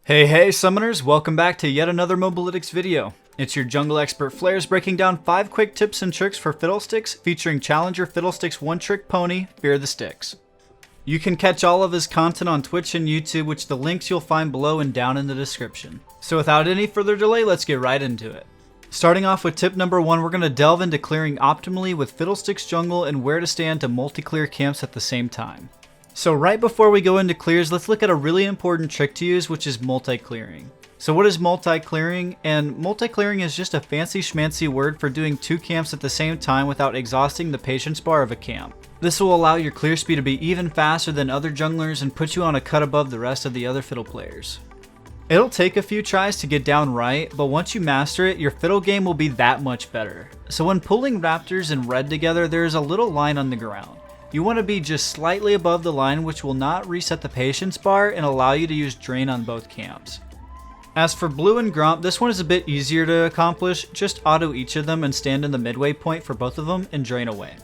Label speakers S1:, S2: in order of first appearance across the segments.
S1: Hey summoners, welcome back to yet another Mobalytics video. It's your jungle expert Flares breaking down 5 quick tips and tricks for Fiddlesticks featuring Challenger Fiddlesticks one-trick pony, Fear-the-Sticks. You can catch all of his content on Twitch and YouTube, which the links you'll find below and down in the description. So without any further delay, let's get right into it. Starting off with tip number 1, we're going to delve into clearing optimally with Fiddlesticks jungle and where to stand to multi-clear camps at the same time. So right before we go into clears, let's look at a really important trick to use, which is multi-clearing. So what is multi-clearing? And multi-clearing is just a fancy schmancy word for doing 2 camps at the same time without exhausting the patience bar of a camp. This will allow your clear speed to be even faster than other junglers and put you on a cut above the rest of the other fiddle players. It'll take a few tries to get down right, but once you master it, your fiddle game will be that much better. So when pulling raptors and red together, there is a little line on the ground. You want to be just slightly above the line, which will not reset the patience bar and allow you to use drain on both camps. As for blue and gromp, this one is a bit easier to accomplish. Just auto each of them and stand in the midway point for both of them and drain away.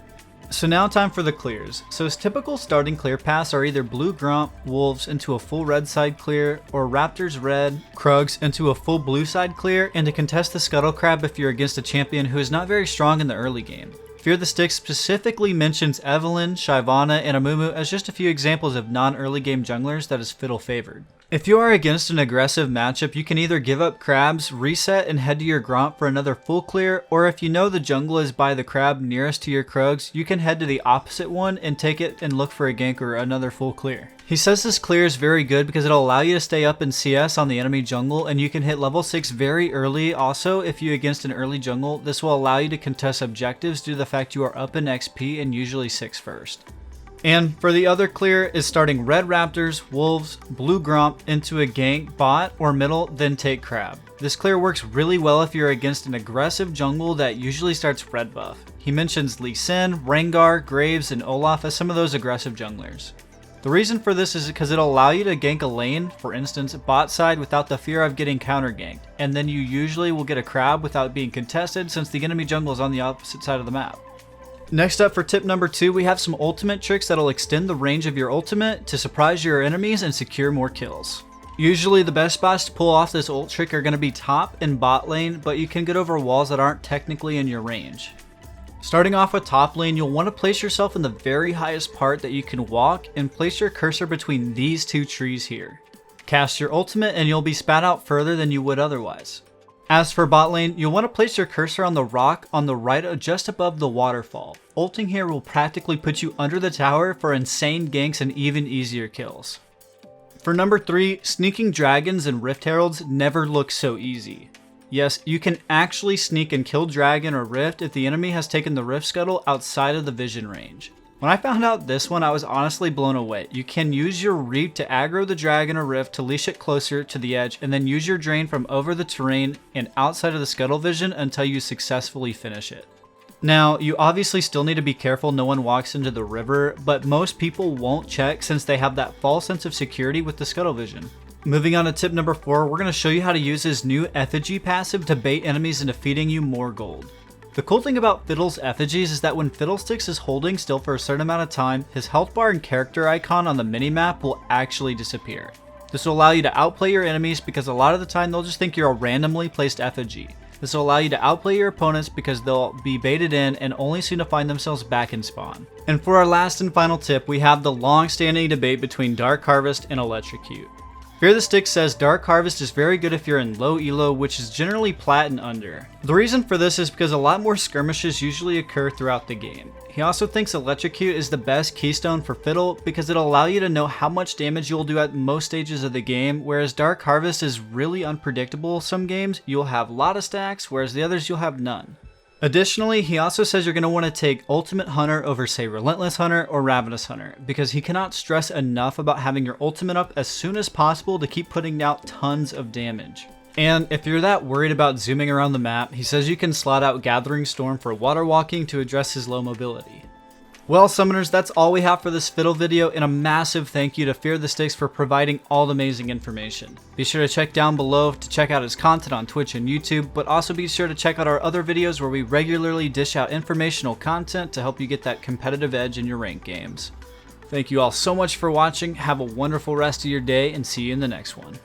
S1: So now time for the clears. So his typical starting clear paths are either blue gromp, wolves into a full red side clear, or raptors red, krugs into a full blue side clear, and to contest the scuttle crab if you're against a champion who is not very strong in the early game. Fear-the-Sticks specifically mentions Evelynn, Shyvana, and Amumu as just a few examples of non-early game junglers that is fiddle favored. If you are against an aggressive matchup, you can either give up crabs, reset, and head to your gromp for another full clear, or if you know the jungle is by the crab nearest to your krugs, you can head to the opposite one and take it and look for a gank or another full clear. He says this clear is very good because it'll allow you to stay up in CS on the enemy jungle, and you can hit level 6 very early. Also, if you're against an early jungle, this will allow you to contest objectives due to the fact you are up in XP and usually 6 first. And for the other clear is starting red raptors, wolves, blue gromp into a gank, bot, or middle, then take crab. This clear works really well if you're against an aggressive jungle that usually starts red buff. He mentions Lee Sin, Rengar, Graves, and Olaf as some of those aggressive junglers. The reason for this is because it'll allow you to gank a lane, for instance bot side, without the fear of getting counter ganked, and then you usually will get a crab without being contested since the enemy jungle is on the opposite side of the map. Next up for tip number 2, we have some ultimate tricks that'll extend the range of your ultimate to surprise your enemies and secure more kills. Usually the best spots to pull off this ult trick are going to be top and bot lane, but you can get over walls that aren't technically in your range. Starting off with top lane, you'll want to place yourself in the very highest part that you can walk and place your cursor between these 2 trees here. Cast your ultimate and you'll be spat out further than you would otherwise. As for bot lane, you'll want to place your cursor on the rock on the right just above the waterfall. Ulting here will practically put you under the tower for insane ganks and even easier kills. For number 3, sneaking dragons and rift heralds never look so easy. Yes, you can actually sneak and kill dragon or rift if the enemy has taken the rift scuttle outside of the vision range. When I found out this one, I was honestly blown away. You can use your reap to aggro the dragon or rift to leash it closer to the edge, and then use your drain from over the terrain and outside of the scuttle vision until you successfully finish it. Now, you obviously still need to be careful no one walks into the river, but most people won't check since they have that false sense of security with the scuttle vision. Moving on to tip number 4, we're going to show you how to use his new effigy passive to bait enemies into feeding you more gold. The cool thing about Fiddle's effigies is that when Fiddlesticks is holding still for a certain amount of time, his health bar and character icon on the minimap will actually disappear. This will allow you to outplay your enemies because a lot of the time they'll just think you're a randomly placed effigy. This will allow you to outplay your opponents because they'll be baited in and only soon to find themselves back in spawn. And for our last and final tip, we have the long-standing debate between Dark Harvest and Electrocute. Fear-the-Sticks says Dark Harvest is very good if you're in low elo, which is generally plat and under. The reason for this is because a lot more skirmishes usually occur throughout the game. He also thinks Electrocute is the best keystone for Fiddle because it'll allow you to know how much damage you'll do at most stages of the game, whereas Dark Harvest is really unpredictable. Some games you'll have a lot of stacks, whereas the others you'll have none. Additionally, he also says you're going to want to take Ultimate Hunter over say Relentless Hunter or Ravenous Hunter because he cannot stress enough about having your ultimate up as soon as possible to keep putting out tons of damage. And if you're that worried about zooming around the map, he says you can slot out Gathering Storm for water walking to address his low mobility. Well, summoners, that's all we have for this Fiddle video, and a massive thank you to Fear-the-Sticks for providing all the amazing information. Be sure to check down below to check out his content on Twitch and YouTube, but also be sure to check out our other videos where we regularly dish out informational content to help you get that competitive edge in your ranked games. Thank you all so much for watching, have a wonderful rest of your day, and see you in the next one.